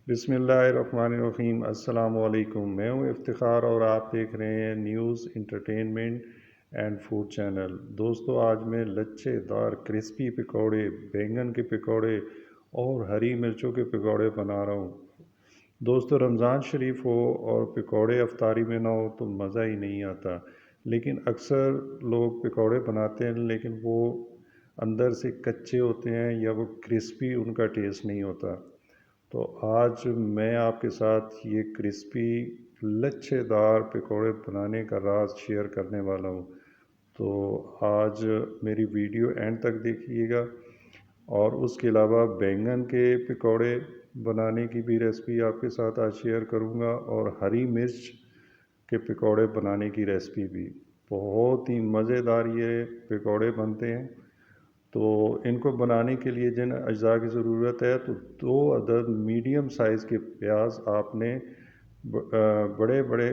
बिस्मिल्लाहिर्रहमानिर्रहीम। अस्सलाम वालेकुम। मैं हूँ इफ्तिखार और आप देख रहे हैं news entertainment and food channel. दोस्तों, आज मैं लच्छेदार क्रिस्पी पकौड़े, बैंगन के पकौड़े और हरी मिर्चों के पकौड़े बना रहा हूँ। दोस्तों, रमज़ान शरीफ हो और पकौड़े अफ्तारी में ना हो तो मज़ा ही नहीं आता। लेकिन अक्सर लोग पकौड़े बनाते हैं लेकिन वो अंदर से कच्चे होते हैं या वो क्रिस्पी उनका टेस्ट नहीं होता। तो आज मैं आपके साथ ये क्रिस्पी लच्छेदार पकौड़े बनाने का राज शेयर करने वाला हूँ। तो आज मेरी वीडियो एंड तक देखिएगा। और उसके अलावा बैंगन के पकौड़े बनाने की भी रेसिपी आपके साथ आज शेयर करूँगा और हरी मिर्च के पकौड़े बनाने की रेसिपी भी। बहुत ही मज़ेदार ये पकौड़े बनते हैं। तो इनको बनाने के लिए जिन अज्जा की ज़रूरत है, तो 2 अदद मीडियम साइज़ के प्याज आपने बड़े बड़े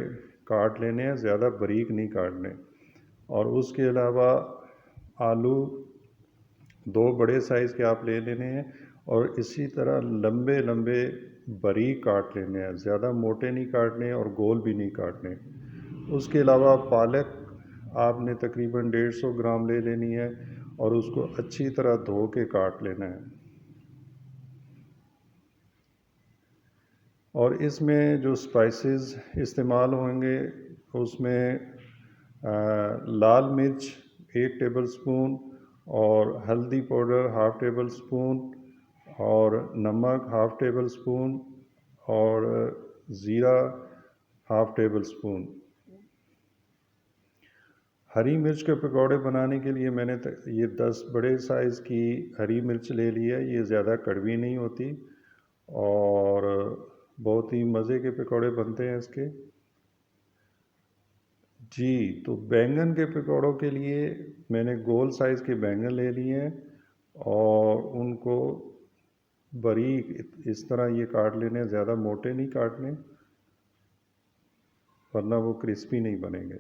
काट लेने हैं, ज़्यादा बारीक नहीं काटने। और उसके अलावा आलू 2 बड़े साइज़ के आप ले लेने हैं और इसी तरह लंबे लंबे बारीक काट लेने हैं, ज़्यादा मोटे नहीं काटने और गोल भी नहीं काटने। उसके अलावा पालक आपने तकरीबन 150 ग्राम ले लेनी है और उसको अच्छी तरह धो के काट लेना है। और इसमें जो स्पाइसेस इस्तेमाल होंगे उसमें लाल मिर्च 1 टेबलस्पून और हल्दी पाउडर 1/2 टेबलस्पून और नमक 1/2 टेबलस्पून और ज़ीरा 1/2 टेबलस्पून। हरी मिर्च के पकौड़े बनाने के लिए मैंने ये 10 बड़े साइज़ की हरी मिर्च ले ली है। ये ज़्यादा कड़वी नहीं होती और बहुत ही मज़े के पकौड़े बनते हैं इसके। जी, तो बैंगन के पकौड़ों के लिए मैंने गोल साइज़ के बैंगन ले लिए हैं और उनको बारीक इस तरह ये काट लेने, ज़्यादा मोटे नहीं काटने वरना वो क्रिस्पी नहीं बनेंगे।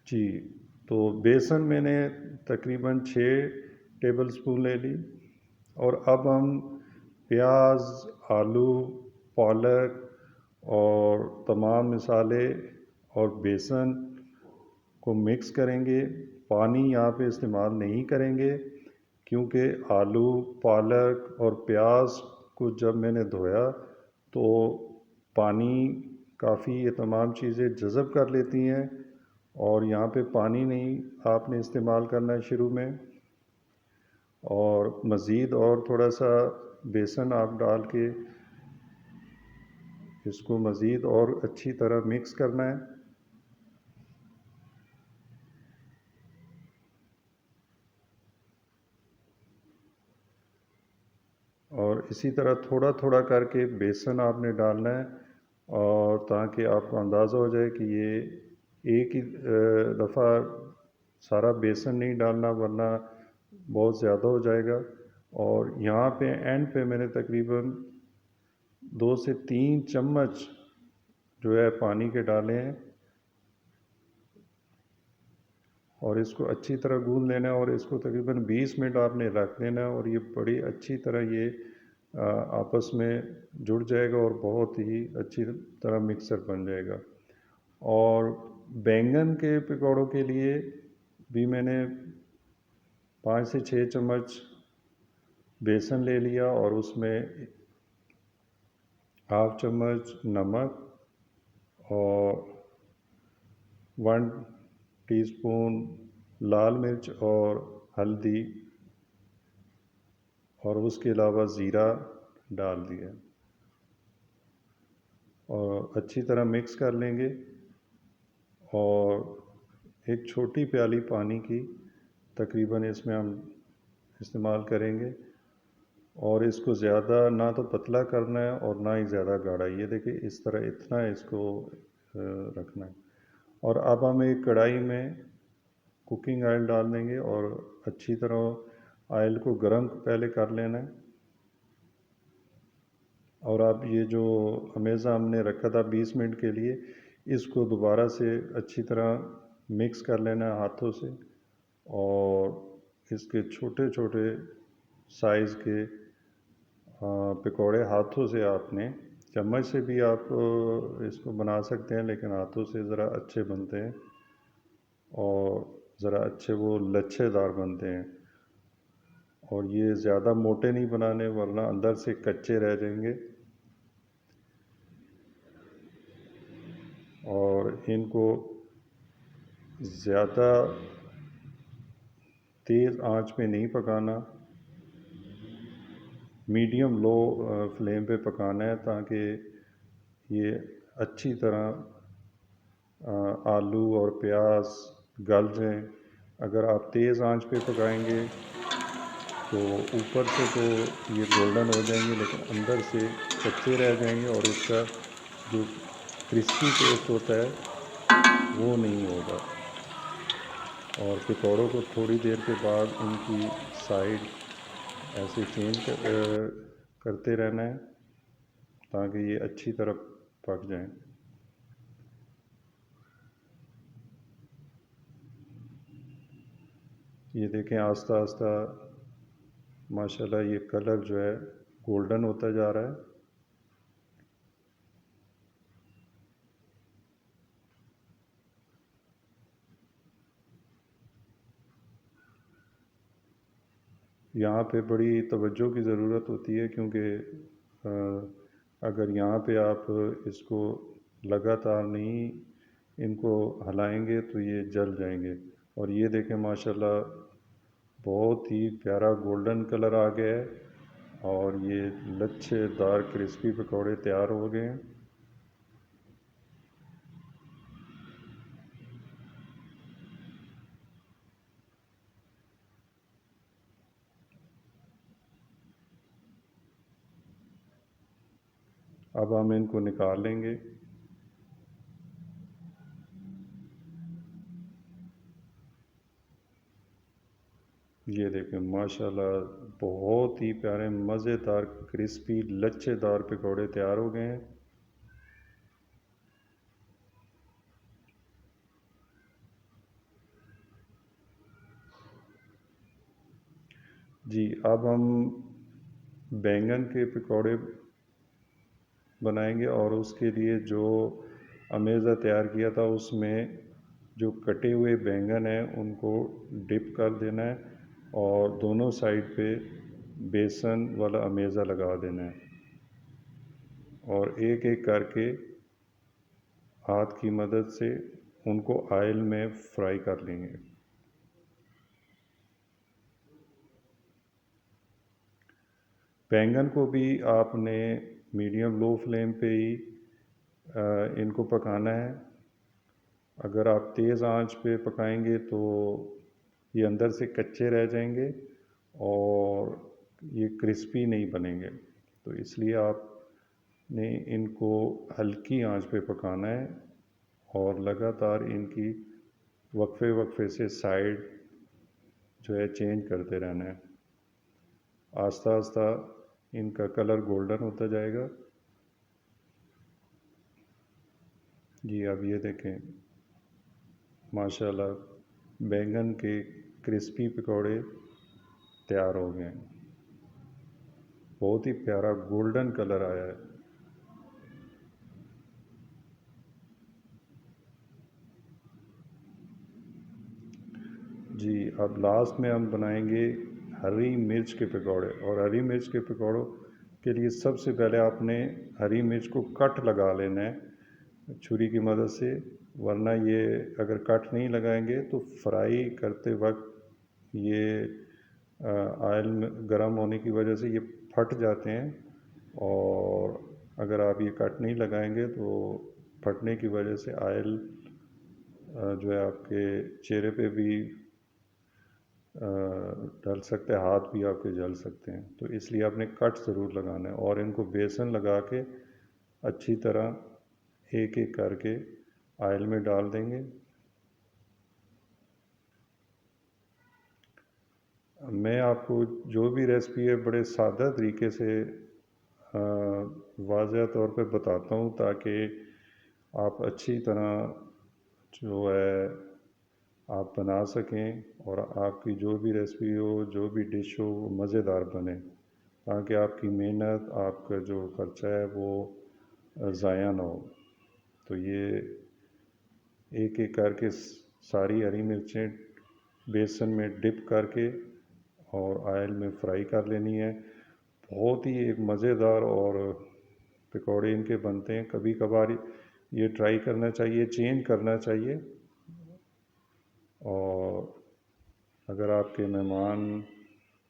जी, तो बेसन मैंने तकरीबन 6 टेबलस्पून ले ली। और अब हम प्याज, आलू, पालक और तमाम मसाले और बेसन को मिक्स करेंगे। पानी यहाँ पे इस्तेमाल नहीं करेंगे क्योंकि आलू, पालक और प्याज को जब मैंने धोया तो पानी काफ़ी ये तमाम चीज़ें जज़ब कर लेती हैं और यहाँ पे पानी नहीं आपने इस्तेमाल करना है शुरू में। और मज़ीद और थोड़ा सा बेसन आप डाल के इसको मज़ीद और अच्छी तरह मिक्स करना है। और इसी तरह थोड़ा थोड़ा करके बेसन आपने डालना है और ताकि आपको अंदाज़ा हो जाए कि ये एक ही दफ़ा सारा बेसन नहीं डालना वरना बहुत ज़्यादा हो जाएगा। और यहाँ पे एंड पे मैंने तकरीबन 2 से 3 चम्मच जो है पानी के डाले हैं और इसको अच्छी तरह गूंद लेना है और इसको तकरीबन 20 मिनट आपने रख देना है और ये बड़ी अच्छी तरह ये आपस में जुड़ जाएगा और बहुत ही अच्छी तरह मिक्सर बन जाएगा। और बैंगन के पकौड़ों के लिए भी मैंने 5 से 6 चम्मच बेसन ले लिया और उसमें 1/2 चम्मच नमक और 1 टीस्पून लाल मिर्च और हल्दी और उसके अलावा ज़ीरा डाल दिया और अच्छी तरह मिक्स कर लेंगे। और एक छोटी प्याली पानी की तकरीबन इसमें हम इस्तेमाल करेंगे और इसको ज़्यादा ना तो पतला करना है और ना ही ज़्यादा गाढ़ा। ये देखिए इस तरह इतना इसको रखना है। और अब हम एक कढ़ाई में कुकिंग ऑयल डाल देंगे और अच्छी तरह ऑयल को गर्म पहले कर लेना है। और अब ये जो हमेशा हमने रखा था 20 मिनट के लिए, इसको दोबारा से अच्छी तरह मिक्स कर लेना है हाथों से। और इसके छोटे छोटे साइज़ के पकौड़े हाथों से आपने, चम्मच से भी आप इसको बना सकते हैं, लेकिन हाथों से ज़रा अच्छे बनते हैं और ज़रा अच्छे वो लच्छेदार बनते हैं। और ये ज़्यादा मोटे नहीं बनाने, वरना अंदर से कच्चे रह जाएंगे। और इनको ज़्यादा तेज़ आंच पे नहीं पकाना, मीडियम लो फ्लेम पे पकाना है, ताकि ये अच्छी तरह आलू और प्याज गल जाएं। अगर आप तेज़ आंच पे पकाएंगे तो ऊपर से तो ये गोल्डन हो जाएंगे, लेकिन अंदर से कच्चे रह जाएंगे और इसका जो क्रिस्पी टेस्ट होता है वो नहीं होगा। और पकौड़ों को थोड़ी देर के बाद उनकी साइड ऐसे करते रहना है, ताकि ये अच्छी तरह पक जाएं। ये देखें आस्ता आस्ता माशाल्लाह ये कलर जो है गोल्डन होता जा रहा है। यहाँ पे बड़ी तवज्जो की ज़रूरत होती है, क्योंकि अगर यहाँ पे आप इसको लगातार नहीं इनको हिलाएंगे तो ये जल जाएंगे। और ये देखें माशाल्लाह बहुत ही प्यारा गोल्डन कलर आ गया है और ये लच्छेदार क्रिस्पी पकौड़े तैयार हो गए हैं। अब हम इनको निकाल लेंगे। ये देखें माशाल्लाह बहुत ही प्यारे मज़ेदार क्रिस्पी लच्छेदार पकौड़े तैयार हो गए हैं। जी, अब हम बैंगन के पकौड़े बनाएंगे और उसके लिए जो अमेज़ा तैयार किया था उसमें जो कटे हुए बैंगन हैं उनको डिप कर देना है और दोनों साइड पे बेसन वाला अमेज़ा लगा देना है और एक एक करके हाथ की मदद से उनको ऑयल में फ्राई कर लेंगे। बैंगन को भी आपने मीडियम लो फ्लेम पे ही इनको पकाना है। अगर आप तेज़ आंच पे पकाएंगे तो ये अंदर से कच्चे रह जाएंगे और ये क्रिस्पी नहीं बनेंगे। तो इसलिए आपने इनको हल्की आंच पे पकाना है और लगातार इनकी वक्फे वक्फे से साइड जो है चेंज करते रहना है। आस्ता आस्ता इनका कलर गोल्डन होता जाएगा। जी, अब ये देखें माशाल्लाह बैंगन के क्रिस्पी पकौड़े तैयार हो गए हैं। बहुत ही प्यारा गोल्डन कलर आया है। जी, अब लास्ट में हम बनाएंगे हरी मिर्च के पकौड़े। और हरी मिर्च के पकौड़ों के लिए सबसे पहले आपने हरी मिर्च को कट लगा लेना है छुरी की मदद से, वरना ये अगर कट नहीं लगाएंगे तो फ्राई करते वक्त ये ऑयल में गर्म होने की वजह से ये फट जाते हैं। और अगर आप ये कट नहीं लगाएंगे तो फटने की वजह से ऑयल जो है आपके चेहरे पे भी डल सकते हैं, हाथ भी आपके जल सकते हैं। तो इसलिए आपने कट ज़रूर लगाना है और इनको बेसन लगा के अच्छी तरह एक एक करके ऑयल में डाल देंगे। मैं आपको जो भी रेसिपी है बड़े सादा तरीके से वाज़ह तौर पे बताता हूँ, ताकि आप अच्छी तरह जो है आप बना सकें और आपकी जो भी रेसिपी हो, जो भी डिश हो, वो मज़ेदार बने, ताकि आपकी मेहनत, आपका जो खर्चा है वो ज़ाया ना हो। तो ये एक एक करके सारी हरी मिर्चें बेसन में डिप करके और ऑयल में फ्राई कर लेनी है। बहुत ही एक मज़ेदार और पकौड़े इनके बनते हैं। कभी कभार ये ट्राई करना चाहिए, चेंज करना चाहिए। और अगर आपके मेहमान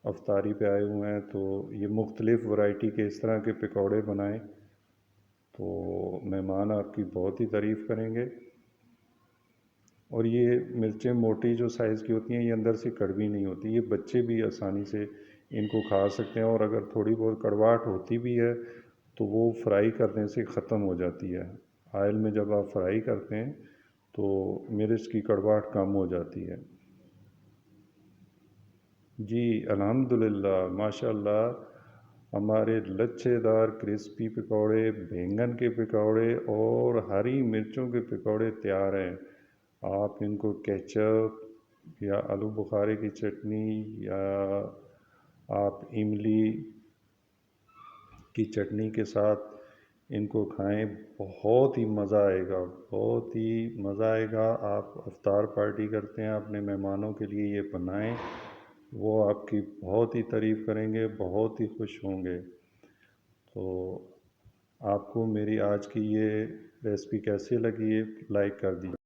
अफ्तारी पे आए हुए हैं तो ये मुख्तलिफ़ वैरायटी के इस तरह के पकौड़े बनाएं, तो मेहमान आपकी बहुत ही तारीफ़ करेंगे। और ये मिर्चें मोटी जो साइज़ की होती हैं, ये अंदर से कड़वी नहीं होती, ये बच्चे भी आसानी से इनको खा सकते हैं। और अगर थोड़ी बहुत कड़वाहट होती भी है तो वो फ्राई करने से ख़त्म हो जाती है। ऑयल में जब आप फ्राई करते हैं तो मिर्च की कड़वाहट कम हो जाती है। जी अल्हम्दुलिल्लाह, माशाल्लाह, हमारे लच्छेदार क्रिस्पी पकौड़े, बैंगन के पकौड़े और हरी मिर्चों के पकौड़े तैयार हैं। आप इनको केचप या आलू बुखारे की चटनी या आप इमली की चटनी के साथ इनको खाएं, बहुत ही मज़ा आएगा, बहुत ही मज़ा आएगा। आप इफ्तार पार्टी करते हैं, अपने मेहमानों के लिए ये बनाएं, वो आपकी बहुत ही तारीफ़ करेंगे, बहुत ही खुश होंगे। तो आपको मेरी आज की ये रेसिपी कैसी लगी है, लाइक कर दीजिए।